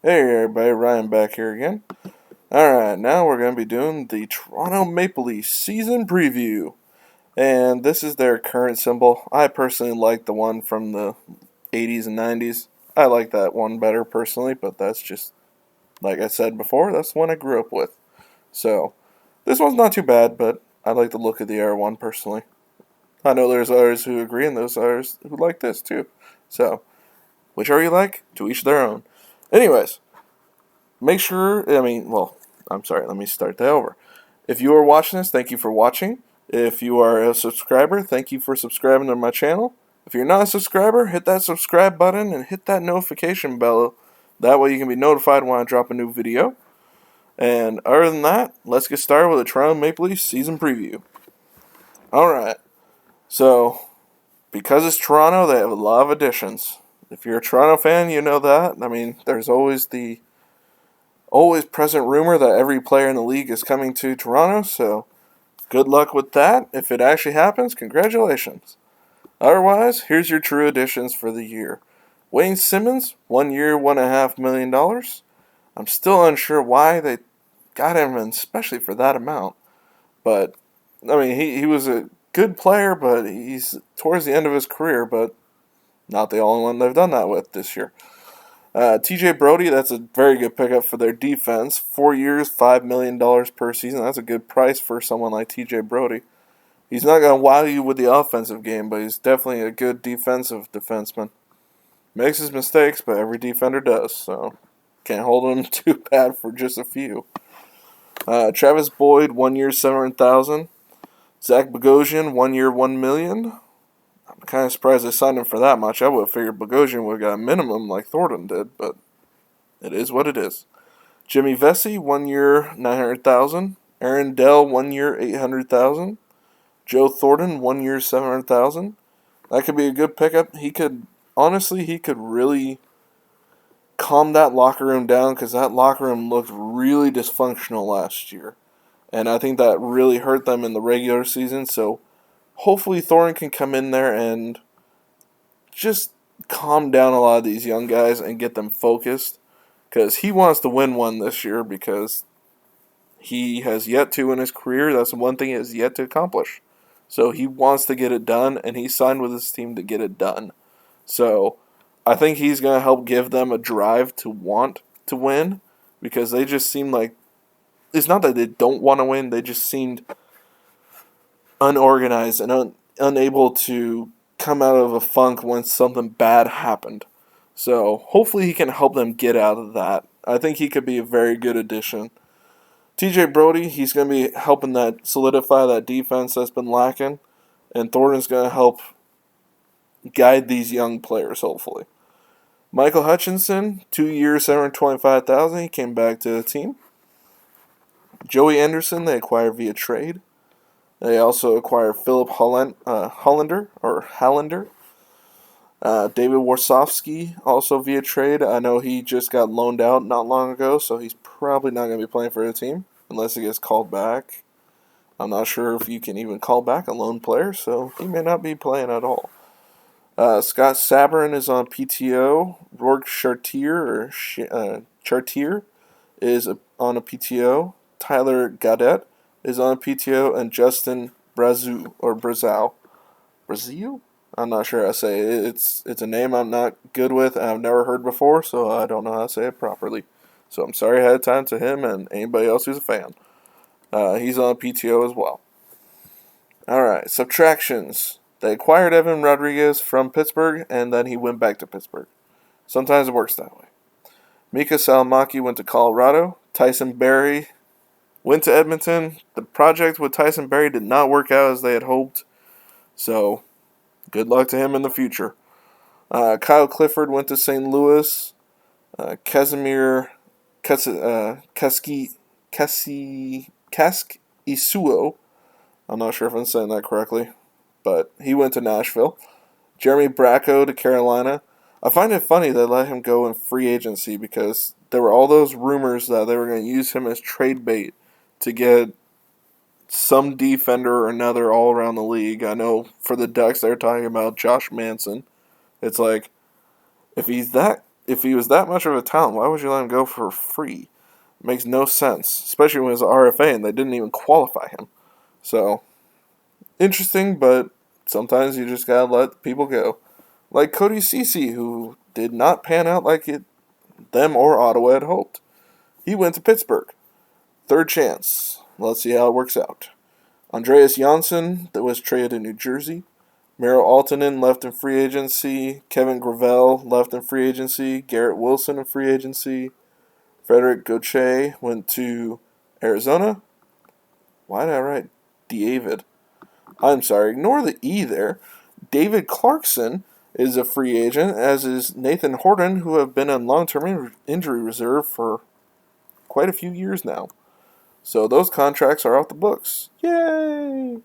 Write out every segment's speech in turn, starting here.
Hey everybody, Ryan back here again. Alright, now we're going to be doing the Toronto Maple Leafs season preview. And this is their current symbol. I personally like the one from the 80s and 90s. I like that one better personally, but that's just, like I said before, that's the one I grew up with. So, this one's not too bad, but I like the look of the Air one personally. I know there's others who agree and there's others who like this too. So, whichever you like, to each their own. Anyways, make sure, I'm sorry, let me start that over. If you are watching this, thank you for watching. If you are a subscriber, thank you for subscribing to my channel. If you're not a subscriber, hit that subscribe button and hit that notification bell. That way you can be notified when I drop a new video. And other than that, let's get started with the Toronto Maple Leafs season preview. Alright, so because it's Toronto, they have a lot of additions. If you're a Toronto fan, you know that. I mean, there's always the always present rumor that every player in the league is coming to Toronto, so good luck with that. If it actually happens, congratulations. Otherwise, here's your true additions for the year. Wayne Simmons, 1 year, $1.5 million. I'm still unsure why they got him, and especially for that amount. But, I mean, he was a good player, but he's towards the end of his career, but not the only one they've done that with this year. TJ Brody, that's a very good pickup for their defense. 4 years, $5 million per season. That's a good price for someone like TJ Brody. He's not going to wow you with the offensive game, but he's definitely a good defensive defenseman. Makes his mistakes, but every defender does, so can't hold him too bad for just a few. Travis Boyd, 1 year, $700,000. Zach Bogosian, 1 year, $1 million. I'm kind of surprised they signed him for that much. I would have figured Bogosian would have got a minimum like Thornton did, but it is what it is. Jimmy Vesey, 1 year, $900,000. Aaron Dell, 1 year, $800,000. Joe Thornton, 1 year, $700,000. That could be a good pickup. He could really calm that locker room down because that locker room looked really dysfunctional last year. And I think that really hurt them in the regular season, so hopefully Thornton can come in there and just calm down a lot of these young guys and get them focused. Because he wants to win one this year because he has yet to in his career. That's the one thing he has yet to accomplish. So he wants to get it done, and he signed with his team to get it done. So I think he's going to help give them a drive to want to win because they just seem like it's not that they don't want to win. They just seemed unorganized and unable to come out of a funk when something bad happened. So hopefully he can help them get out of that. I think he could be a very good addition. TJ Brody, he's going to be helping that solidify that defense that's been lacking. And Thornton's going to help guide these young players, hopefully. Michael Hutchinson, 2 years, $725,000. He came back to the team. Joey Anderson, they acquired via trade. They also acquired Philip Hollander. David Warsofsky, also via trade. I know he just got loaned out not long ago, so he's probably not going to be playing for the team unless he gets called back. I'm not sure if you can even call back a loan player, so he may not be playing at all. Scott Sabrin is on PTO. Rourke Chartier is on a PTO. Tyler Gaudet is on a PTO, and Justin Brazil. Brazil? I'm not sure how to say it. It's a name I'm not good with and I've never heard before, so I don't know how to say it properly. So I'm sorry ahead of time to him and anybody else who's a fan. He's on PTO as well. Alright, subtractions. They acquired Evan Rodriguez from Pittsburgh, and then he went back to Pittsburgh. Sometimes it works that way. Mika Salamaki went to Colorado. Tyson Barrie went to Edmonton. The project with Tyson Barrie did not work out as they had hoped, so good luck to him in the future. Kyle Clifford went to St. Louis. Casimir Isuo. I'm not sure if I'm saying that correctly, but he went to Nashville. Jeremy Bracco to Carolina. I find it funny they let him go in free agency because there were all those rumors that they were going to use him as trade bait to get some defender or another all around the league. I know for the Ducks they're talking about Josh Manson. It's like, if he's that if he was that much of a talent, why would you let him go for free? It makes no sense, especially when he was an RFA and they didn't even qualify him. So, interesting, but sometimes you just gotta let people go. Like Cody Cece, who did not pan out like them or Ottawa had hoped. He went to Pittsburgh. Third chance. Let's see how it works out. Andreas Janssen, that was traded to New Jersey. Miro Altonen left in free agency. Kevin Gravel left in free agency. Garrett Wilson in free agency. Frederick Gauthier went to Arizona. Why did I write David? I'm sorry, ignore the E there. David Clarkson is a free agent, as is Nathan Horton, who have been on long-term injury reserve for quite a few years now. So those contracts are off the books. Yay!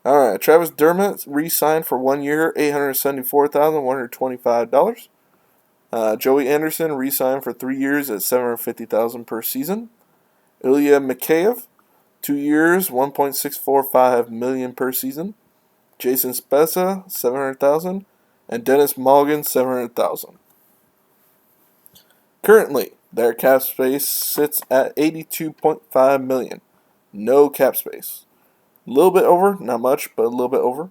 Alright, Travis Dermott re-signed for 1 year, $874,125. Joey Anderson re-signed for 3 years at $750,000 per season. Ilya Mikheyev, 2 years, $1.645 million per season. Jason Spezza, $700,000, and Dennis Mulligan, $700,000. Currently, their cap space sits at $82.5 million. No cap space. A little bit over, not much, but a little bit over.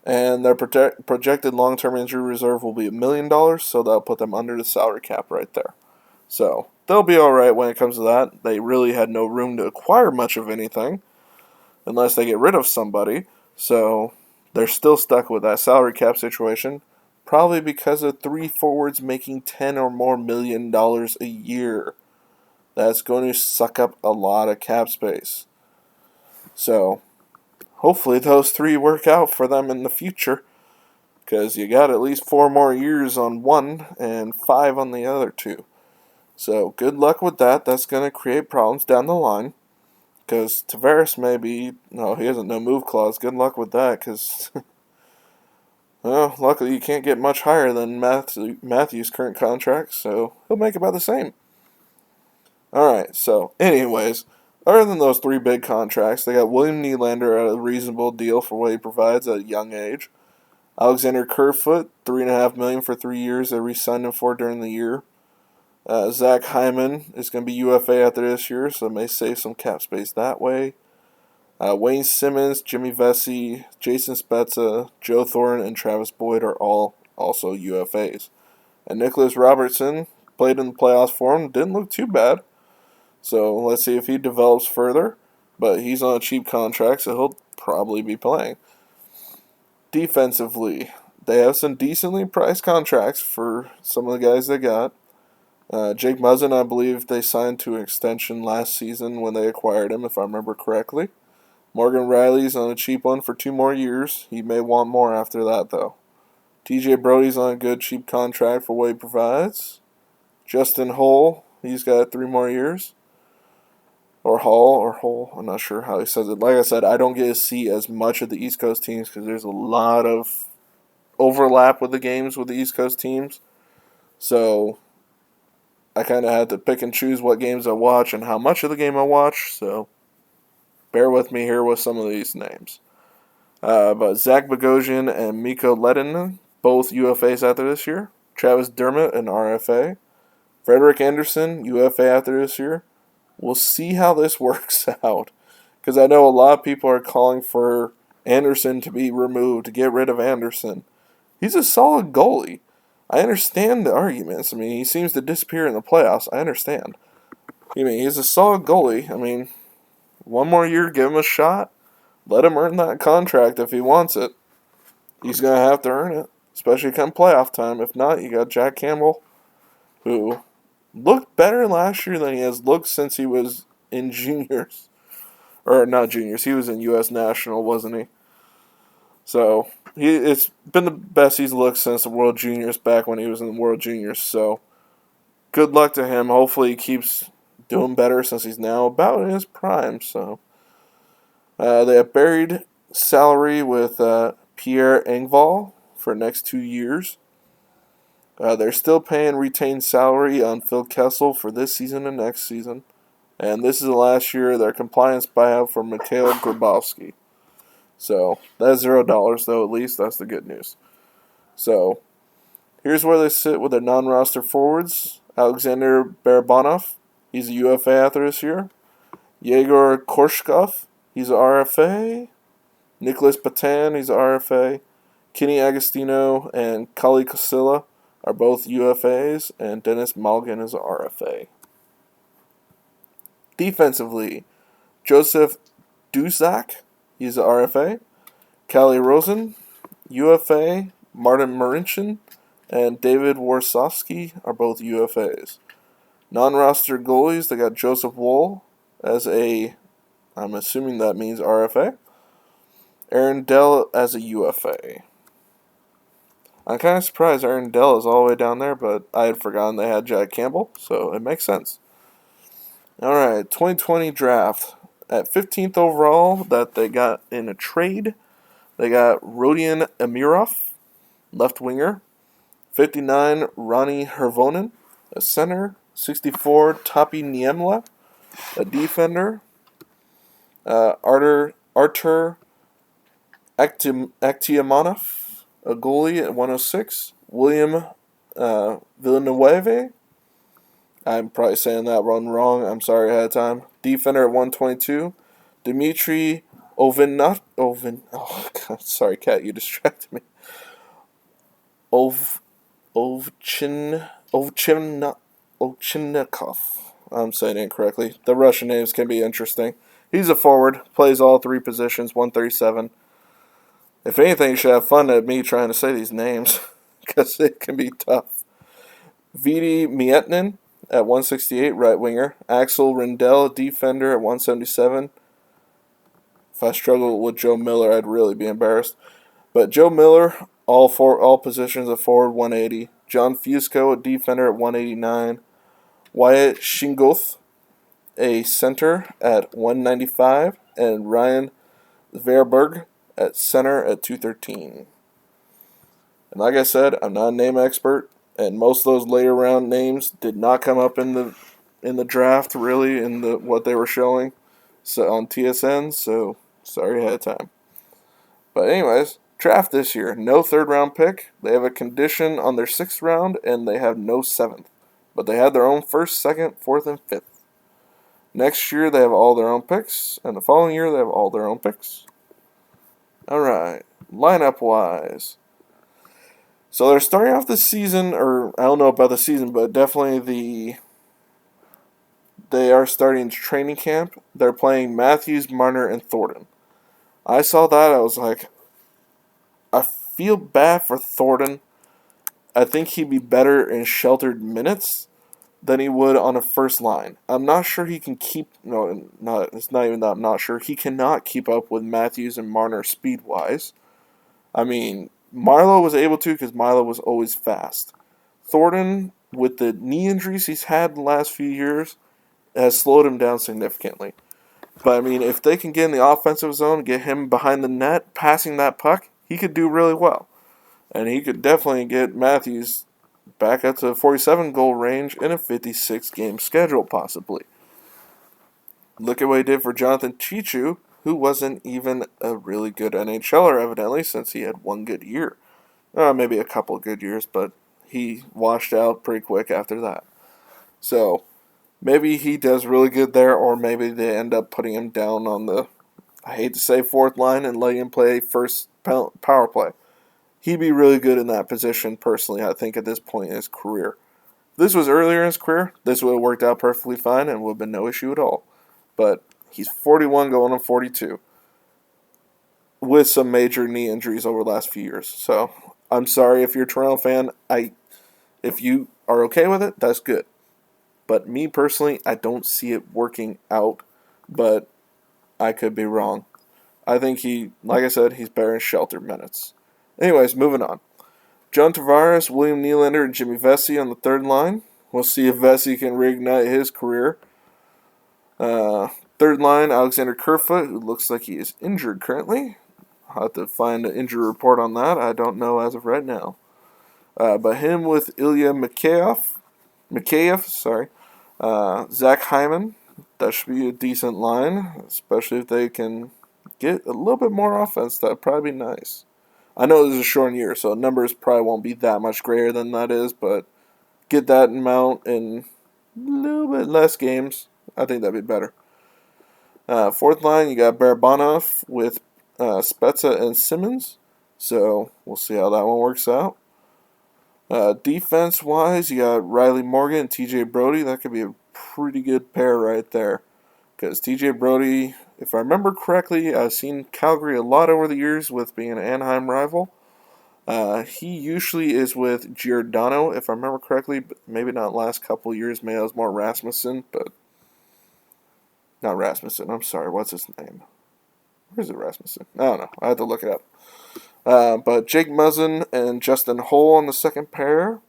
And their projected long-term injury reserve will be $1 million, so that'll put them under the salary cap right there. So they'll be all right when it comes to that. They really had no room to acquire much of anything unless they get rid of somebody. So they're still stuck with that salary cap situation, probably because of 3 forwards making $10 or more million a year. That's going to suck up a lot of cap space. So hopefully those 3 work out for them in the future, because you got at least 4 more years on one and 5 on the other 2. So good luck with that. That's going to create problems down the line, because Tavares he has a no move clause. Good luck with that, because well, luckily you can't get much higher than Matthews' current contract, so he'll make about the same. Alright, so anyways, other than those 3 big contracts, they got William Nylander at a reasonable deal for what he provides at a young age. Alexander Kerfoot, $3.5 million for 3 years. They re-signed him for during the year. Zach Hyman is going to be UFA after this year, so it may save some cap space that way. Wayne Simmons, Jimmy Vesey, Jason Spezza, Joe Thornton, and Travis Boyd are all also UFAs. And Nicholas Robertson played in the playoffs for him. Didn't look too bad. So let's see if he develops further. But he's on a cheap contract, so he'll probably be playing. Defensively, they have some decently priced contracts for some of the guys they got. Jake Muzzin, I believe they signed to an extension last season when they acquired him, if I remember correctly. Morgan Riley's on a cheap one for 2 more years. He may want more after that, though. TJ Brody's on a good cheap contract for what he provides. Justin Hull, he's got 3 more years. Or Hull, I'm not sure how he says it. Like I said, I don't get to see as much of the East Coast teams because there's a lot of overlap with the games with the East Coast teams. So I kind of had to pick and choose what games I watch and how much of the game I watch. So bear with me here with some of these names. But Zach Bogosian and Mikko Lehtonen, both UFAs after this year. Travis Dermott, an RFA. Frederick Anderson, UFA after this year. We'll see how this works out. Because I know a lot of people are calling for Anderson to be removed, to get rid of Anderson. He's a solid goalie. I understand the arguments. I mean, he seems to disappear in the playoffs. I understand. I mean, he's a solid goalie. I mean, 1 more year, give him a shot. Let him earn that contract if he wants it. He's going to have to earn it, especially come playoff time. If not, you got Jack Campbell, who looked better last year than he has looked since he was in juniors. Or not juniors, he was in U.S. National, wasn't he? So, it's been the best he's looked since the World Juniors, back when he was in the World Juniors. So, good luck to him. Hopefully he keeps doing better since he's now about in his prime. So, they have buried salary with Pierre Engvall for the next 2 years. They're still paying retained salary on Phil Kessel for this season and next season. And this is the last year of their compliance buyout for Mikhail Grabowski. So, that's $0 though, at least. That's the good news. So, Here's where they sit with their non-roster forwards. Alexander Barabanov, he's a UFA after this year. Yegor Korshkov, he's a RFA. Nicholas Patan, he's a RFA. Kenny Agostino and Kali Kosilla are both UFAs, and Dennis Malgin is a RFA. Defensively, Joseph Duszak, he's a RFA. Kali Rosen, UFA. Martin Marincin and David Warsofsky are both UFAs. Non-roster goalies, they got Joseph Woll as I'm assuming that means RFA. Aaron Dell as a UFA. I'm kind of surprised Aaron Dell is all the way down there, but I had forgotten they had Jack Campbell, so it makes sense. Alright, 2020 draft. At 15th overall, that they got in a trade, they got Rodion Amirov, left winger. 59, Ronnie Hervonen, a center. 64, Tapi Niemla, a defender. Artur Akhtiamonov, a goalie at 106. William Villanueva, I'm probably saying that one wrong. I'm sorry ahead of time. Defender at 122. Dmitry Oh, God, sorry, Kat, you distracted me. Ovchinnikov. I'm saying it incorrectly. The Russian names can be interesting. He's a forward, plays all three positions, 137. If anything, you should have fun at me trying to say these names, because it can be tough. Vidi Mietnin at 168, right winger. Axel Rindell, defender at 177. If I struggle with Joe Miller, I'd really be embarrassed. But Joe Miller, all positions of forward, 180. John Fusco, a defender at 189. Wyatt Shingoth, a center at 195. And Ryan Verberg at center at 213. And like I said, I'm not a name expert, and most of those later round names did not come up in the draft, really, in what they were showing on TSN, so sorry ahead of time. But anyways, draft this year, no third round pick. They have a condition on their 6th round, and they have no 7th. But they have their own 1st, 2nd, 4th, and 5th. Next year, they have all their own picks, and the following year, they have all their own picks. Alright, lineup-wise. So they're starting off the season, or I don't know about the season, but definitely they are starting training camp. They're playing Matthews, Marner, and Thornton. I saw that, I was like, I feel bad for Thornton. I think he'd be better in sheltered minutes than he would on a first line. I'm not sure he can it's not even that I'm not sure. He cannot keep up with Matthews and Marner speed-wise. I mean, Marlowe was able to because Marlowe was always fast. Thornton, with the knee injuries he's had in the last few years, has slowed him down significantly. But, I mean, if they can get in the offensive zone, get him behind the net, passing that puck, he could do really well. And he could definitely get Matthews back up to the 47-goal range in a 56-game schedule, possibly. Look at what he did for Jonathan Chichu, who wasn't even a really good NHLer, evidently, since he had one good year. Maybe a couple of good years, but he washed out pretty quick after that. So, maybe he does really good there, or maybe they end up putting him down on the, I hate to say 4th line, and letting him play first power play. He'd be really good in that position, personally, I think, at this point in his career. If this was earlier in his career, this would have worked out perfectly fine and would have been no issue at all. But he's 41 going on 42 with some major knee injuries over the last few years. So, I'm sorry if you're a Toronto fan. If you are okay with it, that's good. But me personally, I don't see it working out, but I could be wrong. I think like I said, he's better in shelter minutes. Anyways, moving on. John Tavares, William Nylander, and Jimmy Vesey on the 3rd line. We'll see if Vesey can reignite his career. 3rd line, Alexander Kerfoot, who looks like he is injured currently. I'll have to find an injury report on that. I don't know as of right now. But him with Ilya Mikheyev, Zach Hyman. That should be a decent line, especially if they can get a little bit more offense. That'd probably be nice. I know this is a short year, so numbers probably won't be that much greater than that is, but get that amount in a little bit less games. I think that'd be better. Fourth line, you got Barabanov with Spezza and Simmons. So we'll see how that one works out. Defense-wise, you got Riley Morgan and TJ Brody. That could be a pretty good pair right there. Because TJ Brody, if I remember correctly, I've seen Calgary a lot over the years with being an Anaheim rival. He usually is with Giordano, if I remember correctly, but maybe not last couple years. Maybe it was more Rasmussen, but not Rasmussen. I'm sorry, what's his name? Where's it, Rasmussen? I don't know. I have to look it up. But Jake Muzzin and Justin Holl on the second pair,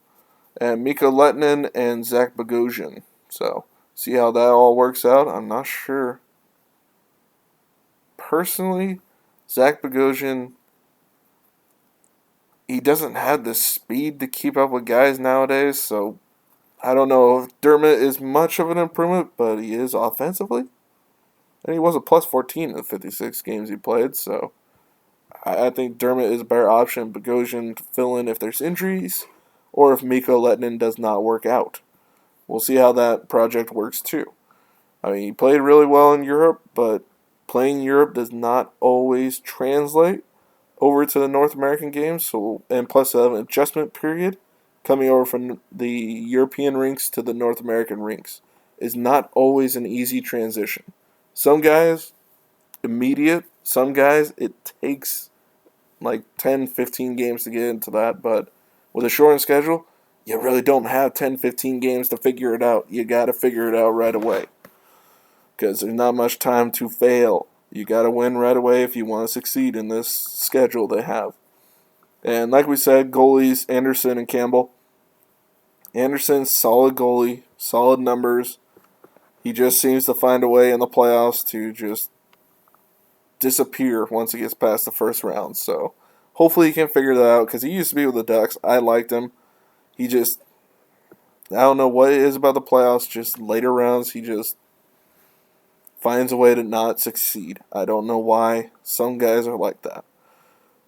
and Mikko Lehtinen and Zach Bogosian. So, see how that all works out. I'm not sure. Personally, Zach Bogosian, he doesn't have the speed to keep up with guys nowadays, so I don't know if Dermott is much of an improvement, but he is offensively. And he was a plus 14 in the 56 games he played, so I think Dermott is a better option. Bogosian to fill in if there's injuries, or if Mikko Lehtinen does not work out. We'll see how that project works too. I mean, he played really well in Europe, but playing in Europe does not always translate over to the North American games. So, and plus an adjustment period coming over from the European rinks to the North American rinks is not always an easy transition. Some guys, immediate. Some guys, it takes like 10, 15 games to get into that. But with a shortened schedule, you really don't have 10, 15 games to figure it out. You got to figure it out right away. Because there's not much time to fail. You got to win right away if you want to succeed in this schedule they have. And like we said, goalies, Anderson and Campbell. Anderson's solid goalie, solid numbers. He just seems to find a way in the playoffs to just disappear once he gets past the first round. So hopefully he can figure that out, because he used to be with the Ducks. I liked him. He just, I don't know what it is about the playoffs, just later rounds, he just finds a way to not succeed. I don't know why. Some guys are like that.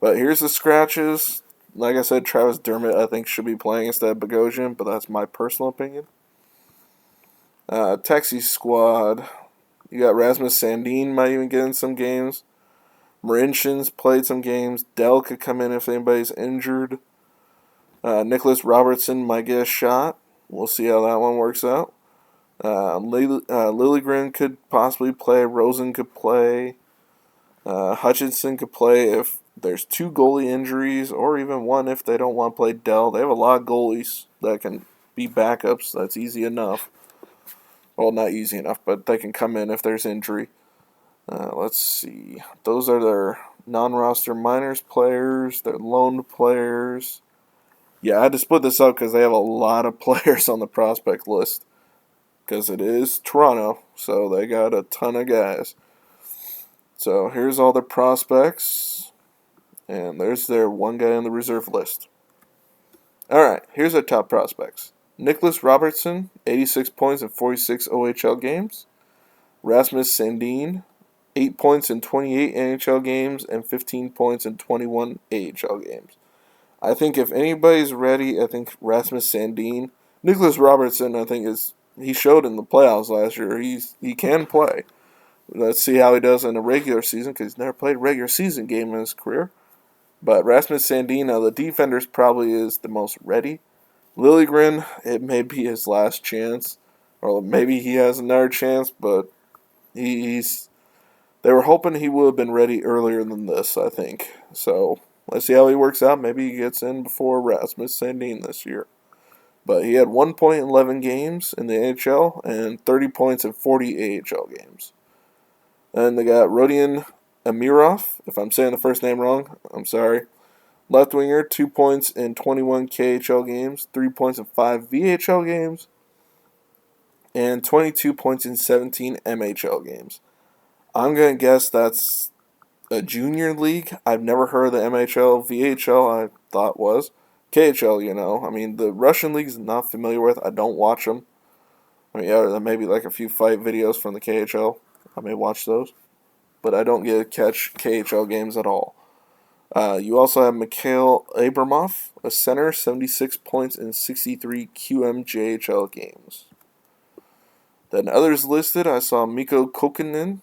But here's the scratches. Like I said, Travis Dermott, I think, should be playing instead of Bogosian, but that's my personal opinion. Taxi squad. You got Rasmus Sandin might even get in some games. Marinchen's played some games. Dell could come in if anybody's injured. Nicholas Robertson might get a shot. We'll see how that one works out. Liljegren could possibly play. Rosen could play. Hutchinson could play if there's two goalie injuries, or even one if they don't want to play Dell. They have a lot of goalies that can be backups. That's easy enough. Well, not easy enough, but they can come in if there's injury. Let's see. Those are their non-roster minors players, their loaned players. Yeah, I had to split this up because they have a lot of players on the prospect list. Because it is Toronto, so they got a ton of guys. So here's all their prospects. And there's their one guy on the reserve list. Alright, here's their top prospects. Nicholas Robertson, 86 points in 46 OHL games. Rasmus Sandin, 8 points in 28 NHL games and 15 points in 21 AHL games. I think if anybody's ready, I think Rasmus Sandin. Nicholas Robertson, I think, he showed in the playoffs last year. He can play. Let's see how he does in a regular season, because he's never played a regular season game in his career. But Rasmus Sandin, the defenders, probably is the most ready. Liljegren, it may be his last chance, or maybe he has another chance, but they were hoping he would have been ready earlier than this, I think. So let's see how he works out. Maybe he gets in before Rasmus Sandin this year. But he had 1 point in 11 games in the NHL and 30 points in 40 AHL games. And they got Rodion Amirov, if I'm saying the first name wrong, I'm sorry. Left winger, 2 points in 21 KHL games, 3 points in 5 VHL games, and 22 points in 17 MHL games. I'm going to guess that's a junior league. I've never heard of the MHL. VHL, I thought was. KHL, I mean, the Russian leagues I'm not familiar with. I don't watch them. I mean, yeah, there may be like a few fight videos from the KHL. I may watch those. But I don't get to catch KHL games at all. You also have Mikhail Abramov, a center, 76 points in 63 QMJHL games. Then others listed, I saw Mikko Kokkonen,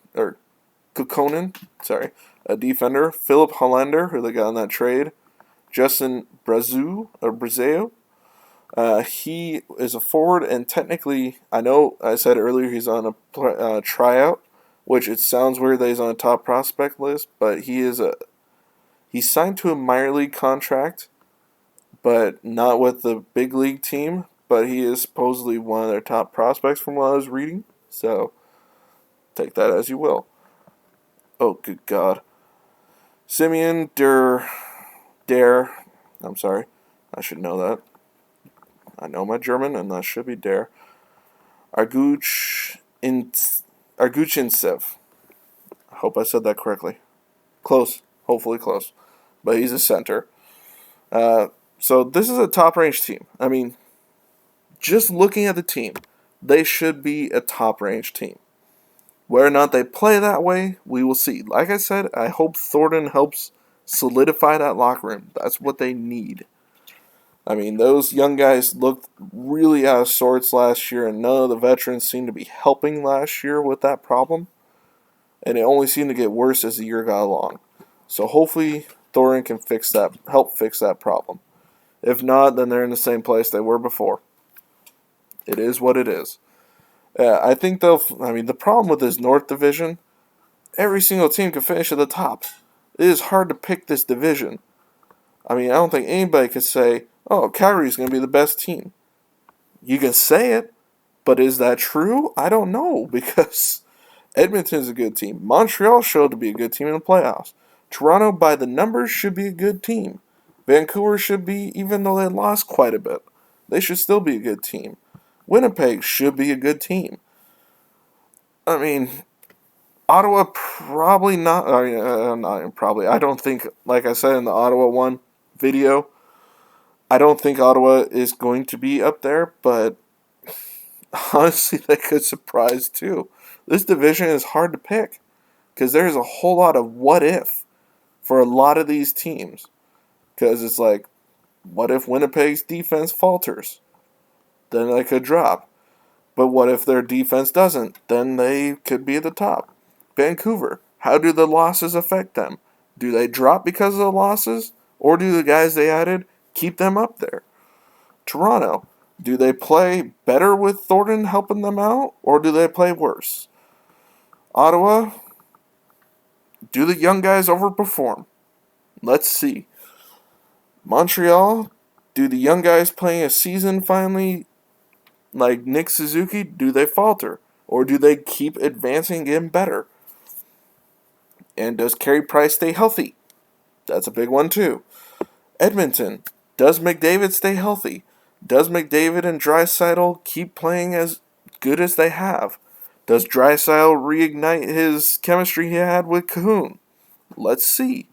a defender, Philip Hollander, who they got in that trade, Justin Brazeo. He is a forward, and technically, I know I said earlier he's on a tryout, which it sounds weird that he's on a top prospect list, but he's signed to a minor league contract, but not with the big league team. But he is supposedly one of their top prospects from what I was reading. So take that as you will. Oh, good God. Simeon Der. I'm sorry. I should know that. I know my German, and that should be Der. Arguchintsev. I hope I said that correctly. Close. Hopefully close. But he's a center. So this is a top-range team. I mean, just looking at the team, they should be a top-range team. Whether or not they play that way, we will see. Like I said, I hope Thornton helps solidify that locker room. That's what they need. I mean, those young guys looked really out of sorts last year, and none of the veterans seemed to be helping last year with that problem. And it only seemed to get worse as the year got along. So hopefully Thornton can help fix that problem. If not, then they're in the same place they were before. It is what it is. I think the problem with this North Division, every single team can finish at the top. It is hard to pick this division. I mean, I don't think anybody could say, oh, Calgary's going to be the best team. You can say it, but is that true? I don't know, because Edmonton's a good team. Montreal showed to be a good team in the playoffs. Toronto, by the numbers, should be a good team. Vancouver should be, even though they lost quite a bit, they should still be a good team. Winnipeg should be a good team. I mean, Ottawa probably not. I don't think, like I said in the Ottawa one video, I don't think Ottawa is going to be up there, but honestly, they could surprise too. This division is hard to pick because there's a whole lot of what if for a lot of these teams. Because it's like, what if Winnipeg's defense falters? Then they could drop. But what if their defense doesn't? Then they could be at the top. Vancouver, how do the losses affect them? Do they drop because of the losses? Or do the guys they added keep them up there? Toronto, do they play better with Thornton helping them out? Or do they play worse? Ottawa, do the young guys overperform? Let's see. Montreal, do the young guys playing a season finally, like Nick Suzuki, do they falter? Or do they keep advancing and getting better? And does Carey Price stay healthy? That's a big one too. Edmonton, does McDavid stay healthy? Does McDavid and Draisaitl keep playing as good as they have? Does Draisaitl reignite his chemistry he had with Cahoon? Let's see.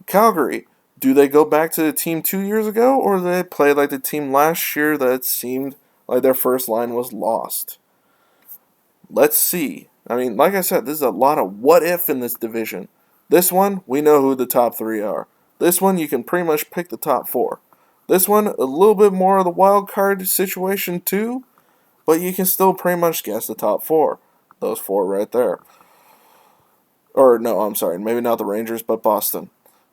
Calgary, do they go back to the team 2 years ago, or do they play like the team last year that seemed like their first line was lost? Let's see. I mean, like I said, there's a lot of what if in this division. This one, we know who the top three are. This one, you can pretty much pick the top four. This one, a little bit more of the wild card situation too, but you can still pretty much guess the top four. Those four right there. Or, no, I'm sorry, maybe not the Rangers, but Boston.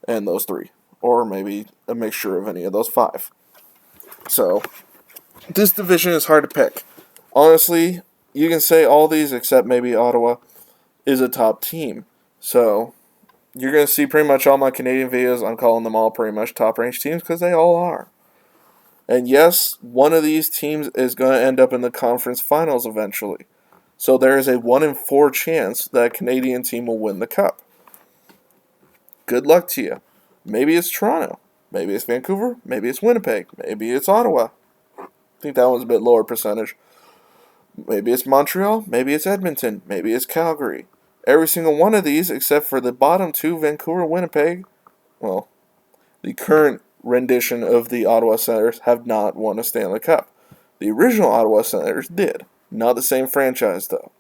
And those three. Or maybe a mixture of any of those five. So, this division is hard to pick. Honestly, you can say all these except maybe Ottawa is a top team. So, you're going to see pretty much all my Canadian videos. I'm calling them all pretty much top-range teams because they all are. And yes, one of these teams is going to end up in the conference finals eventually. So there is a 1 in 4 chance that a Canadian team will win the cup. Good luck to you. Maybe it's Toronto. Maybe it's Vancouver. Maybe it's Winnipeg. Maybe it's Ottawa. I think that one's a bit lower percentage. Maybe it's Montreal. Maybe it's Edmonton. Maybe it's Calgary. Every single one of these, except for the bottom two, Vancouver, Winnipeg, well, the current rendition of the Ottawa Senators have not won a Stanley Cup. The original Ottawa Senators did. Not the same franchise, though.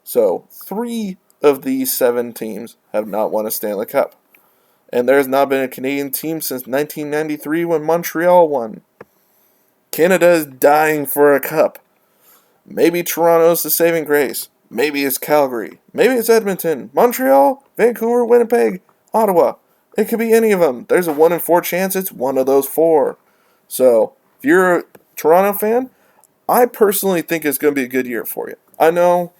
So, 3 of these 7 teams have not won a Stanley Cup. And there has not been a Canadian team since 1993 when Montreal won. Canada is dying for a cup. Maybe Toronto's the saving grace. Maybe it's Calgary. Maybe it's Edmonton, Montreal, Vancouver, Winnipeg, Ottawa. It could be any of them. There's a 1 in 4 chance it's one of those 4. So, if you're a Toronto fan, I personally think it's going to be a good year for you. I know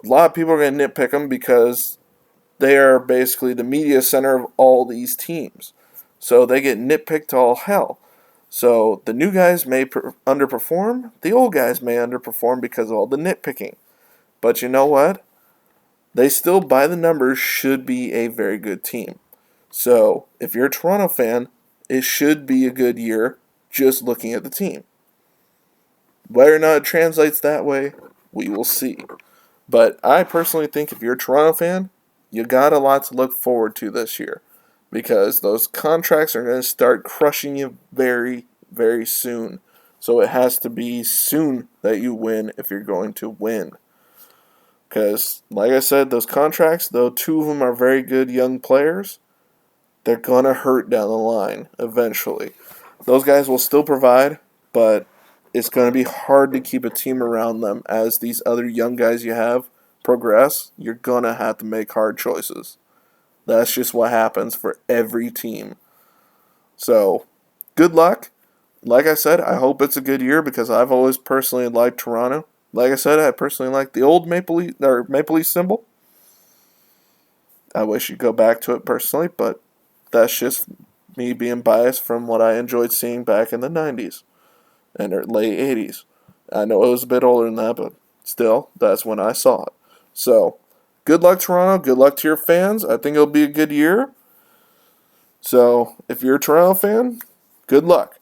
a lot of people are going to nitpick them because they are basically the media center of all these teams. So they get nitpicked to all hell. So the new guys may underperform. The old guys may underperform because of all the nitpicking. But you know what? They still, by the numbers, should be a very good team. So if you're a Toronto fan, it should be a good year just looking at the team. Whether or not it translates that way, we will see. But I personally think if you're a Toronto fan, you got a lot to look forward to this year. Because those contracts are going to start crushing you very, very soon. So it has to be soon that you win if you're going to win. Because, like I said, those contracts, though 2 of them are very good young players, they're going to hurt down the line eventually. Those guys will still provide, but it's going to be hard to keep a team around them as these other young guys you have progress. You're going to have to make hard choices. That's just what happens for every team. So, good luck. Like I said, I hope it's a good year because I've always personally liked Toronto. Like I said, I personally like the old Maple Leaf symbol. I wish you'd go back to it personally, but that's just me being biased from what I enjoyed seeing back in the 90s and late 80s. I know it was a bit older than that, but still, that's when I saw it. So, good luck, Toronto. Good luck to your fans. I think it'll be a good year. So, if you're a Toronto fan, good luck.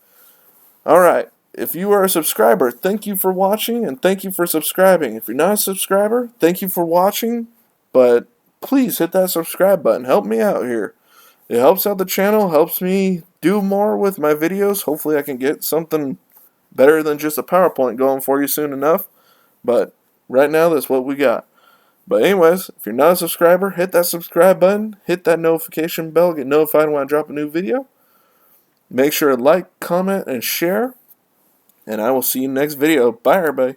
All right. If you are a subscriber, thank you for watching and thank you for subscribing. If you're not a subscriber, thank you for watching, but please hit that subscribe button. Help me out here. It helps out the channel, helps me do more with my videos. Hopefully I can get something better than just a PowerPoint going for you soon enough. But right now, that's what we got. But anyways, if you're not a subscriber, hit that subscribe button. Hit that notification bell. Get notified when I drop a new video. Make sure to like, comment, and share. And I will see you next video. Bye, everybody.